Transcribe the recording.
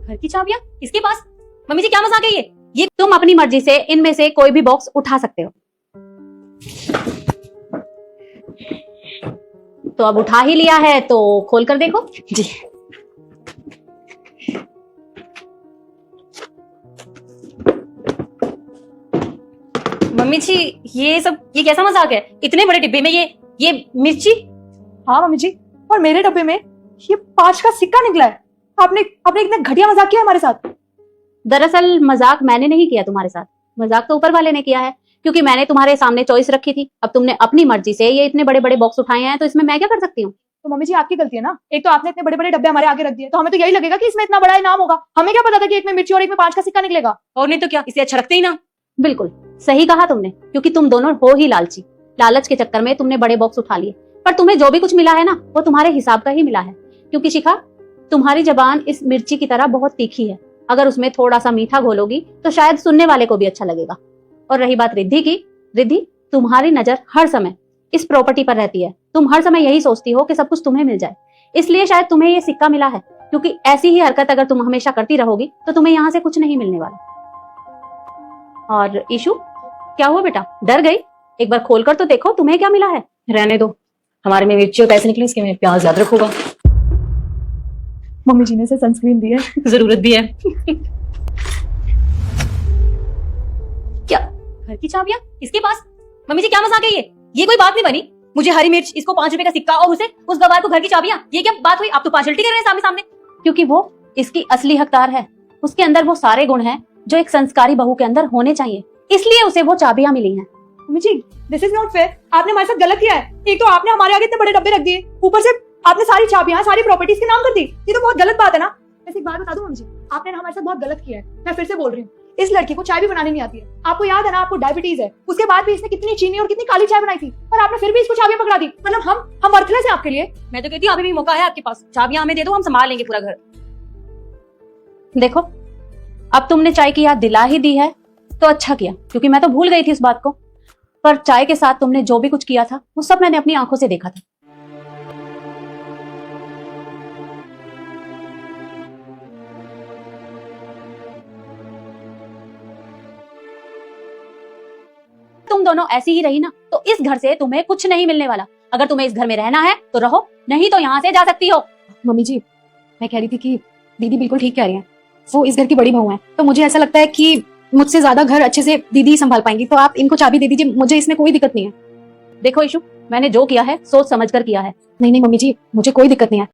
घर की चाबियां किसके पास? मम्मी जी क्या मजाक है ये तुम अपनी मर्जी से इनमें से कोई भी बॉक्स उठा सकते हो। तो अब उठा ही लिया है तो खोल कर देखो। जी। मम्मी जी ये कैसा मजाक है? इतने बड़े डिब्बे में ये मिर्ची। हाँ मम्मी जी, और मेरे डब्बे में ये 5 का सिक्का निकला है। आपने इतना घटिया मजाक किया हमारे साथ। दरअसल मजाक मैंने नहीं किया तुम्हारे साथ, मजाक तो ऊपर वाले ने किया है, क्योंकि मैंने तुम्हारे सामने चॉइस रखी थी। अब तुमने अपनी मर्जी से ये इतने बड़े बड़े बॉक्स उठाए हैं, तो इसमें मैं क्या कर सकती हूँ? तो मम्मी जी आपकी गलती है ना। एक तो आपने इतने बड़े बड़े डब्बे हमारे आगे रख दिए, तो हमें तो यही लगेगा कि इसमें इतना बड़ा इनाम होगा। हमें क्या पता था कि एक में मिर्ची और एक में 5 का सिक्का निकलेगा। और नहीं तो क्या, इसे अच्छा रखते ही ना। बिल्कुल सही कहा तुमने, क्योंकि तुम दोनों हो ही लालची। लालच के चक्कर में तुमने बड़े बॉक्स उठा लिए, पर तुम्हें जो भी कुछ मिला है ना, वो तुम्हारे हिसाब का ही मिला है। क्योंकि शिखा, तुम्हारी जबान इस मिर्ची की तरह बहुत तीखी है। अगर उसमें थोड़ा सा मीठा घोलोगी तो शायद सुनने वाले को भी अच्छा लगेगा। और रही बात रिद्धि की, रिद्धि तुम्हारी नजर हर समय इस प्रॉपर्टी पर रहती है। तुम हर समय यही सोचती हो कि सब कुछ तुम्हें मिल जाए, इसलिए शायद तुम्हें ये सिक्का मिला है। क्योंकि ऐसी ही हरकत अगर तुम हमेशा करती रहोगी तो तुम्हें यहाँ से कुछ नहीं मिलने वाला। और ईशु, क्या हुआ बेटा, डर गई? एक बार खोलकर तो देखो तुम्हें क्या मिला है। रहने दो, हमारे में मिर्ची और पैसे निकले, इसके में प्याज याद रखूंगा। मम्मी जी ने इसे सनस्क्रीन दी है। जरूरत भी है। क्या घर की चाबियां किसके पास? मम्मी जी क्या मजाक है ये कोई बात नहीं बनी। मुझे हरी मिर्च, इसको 5 रुपए का सिक्का और उसे उस गवार को घर की चाबियां, ये क्या बात हुई? आप तो पार्शलिटी कर रहे हैं सामने सामने। क्योंकि वो इसकी असली हकदार है। उसके अंदर वो सारे गुण हैं जो एक संस्कारी बहू के अंदर होने चाहिए, इसलिए उसे वो चाबियां मिली हैं। Mummy ji, this is not fair. आपने हमारे साथ गलत किया है। एक तो आपने हमारे आगे इतने बड़े डब्बे रख दिए, ऊपर से आपने सारी चाबियां, सारी प्रॉपर्टीज के नाम कर दी। ये तो बहुत गलत बात है ना। वैसे एक बात बता दूं मम्मी जी, आपने ना हमारे साथ बहुत गलत किया है। मैं फिर से बोल रही हूँ, इस लड़की को चाय भी बनानी नहीं आती है। आपको याद है ना, आपको डायबिटीज है। उसके बाद भी इसने कितनी चीनी और कितनी काली चाय बनाई थी, और आपने फिर भी इसको चाबियां पकड़ा दी। मतलब हम वर्थलेस हैं आपके लिए। मैं तो कहती हूँ अभी भी मौका है आपके पास, चाबियां हमें दे दो, हम संभाल लेंगे पूरा घर। देखो, अब तुमने चाय की याद दिला ही दी है तो अच्छा किया, क्योंकि मैं तो भूल गई थी इस बात को। पर चाय के साथ तुमने जो भी कुछ किया था वो सब मैंने अपनी आंखों से देखा था। तुम दोनों ऐसी ही रही ना तो इस घर से तुम्हें कुछ नहीं मिलने वाला। अगर तुम्हें इस घर में रहना है तो रहो, नहीं तो यहाँ से जा सकती हो। मम्मी जी, मैं कह रही थी कि दीदी बिल्कुल ठीक कह रही हैं। वो इस घर की बड़ी बहू हैं, तो मुझे ऐसा लगता है कि मुझसे ज्यादा घर अच्छे से दीदी ही संभाल पाएंगी। तो आप इनको चाबी दे दीजिए, मुझे इसमें कोई दिक्कत नहीं है। देखो ईशु, मैंने जो किया है सोच समझ कर किया है। नहीं नहीं मम्मी जी, मुझे कोई दिक्कत नहीं है।